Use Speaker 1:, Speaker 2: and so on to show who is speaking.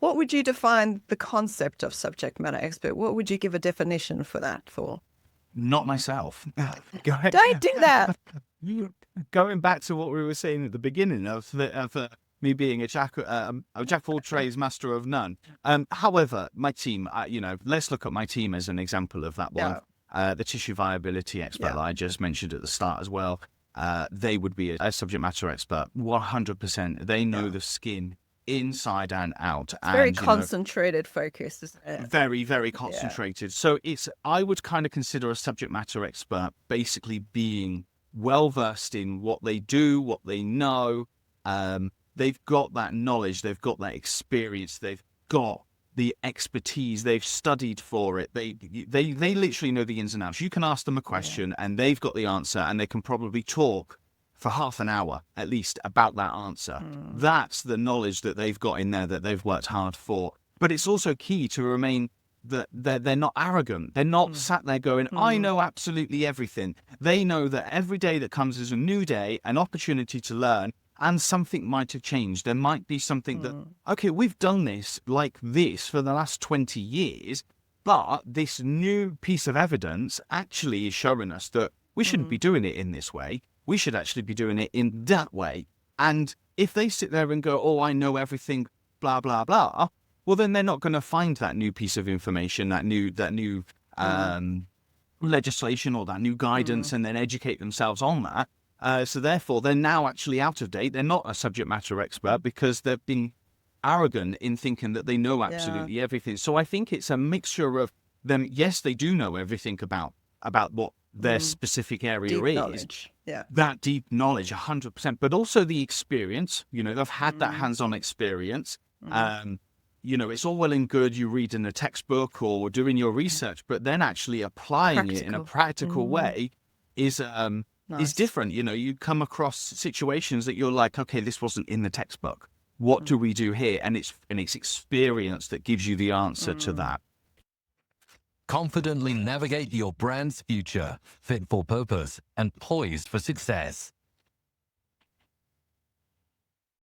Speaker 1: What would you define the concept of subject matter expert? What would you give a definition for that for?
Speaker 2: Not myself.
Speaker 1: Don't do that.
Speaker 2: Going back to what we were saying at the beginning of me being a jack of all trades, master of none. However, my team, let's look at my team as an example of that one. The tissue viability expert that I just mentioned at the start as well. They would be a subject matter expert, 100%. They know the skin inside and out.
Speaker 1: It's very concentrated focus, isn't it?
Speaker 2: Very, very concentrated. So I would kind of consider a subject matter expert basically being well versed in what they do, what they know. They've got that knowledge, they've got that experience, they've got the expertise, they've studied for it. They literally know the ins and outs. You can ask them a question and they've got the answer, and they can probably talk for half an hour at least about that answer. That's the knowledge that they've got in there that they've worked hard for. But it's also key to remain that they're not arrogant. They're not sat there going, I know absolutely everything. They know that every day that comes is a new day, an opportunity to learn, and something might have changed. There might be something that, okay, we've done this like this for the last 20 years, but this new piece of evidence actually is showing us that we shouldn't be doing it in this way. We should actually be doing it in that way. And if they sit there and go, oh, I know everything, blah, blah, blah, well, then they're not going to find that new piece of information, that new legislation or that new guidance and then educate themselves on that. So therefore, they're now actually out of date. They're not a subject matter expert because they've been arrogant in thinking that they know absolutely everything. So I think it's a mixture of them. Yes, they do know everything about what their specific area
Speaker 1: deep
Speaker 2: is.
Speaker 1: Knowledge.
Speaker 2: That deep knowledge, 100%, but also the experience. They've had that hands-on experience. It's all well and good you reading a textbook or doing your research, but then actually applying it in a practical way is different. You come across situations that you're like, okay, this wasn't in the textbook. What do we do here? And it's experience that gives you the answer to that.
Speaker 3: Confidently navigate your brand's future, fit for purpose and poised for success.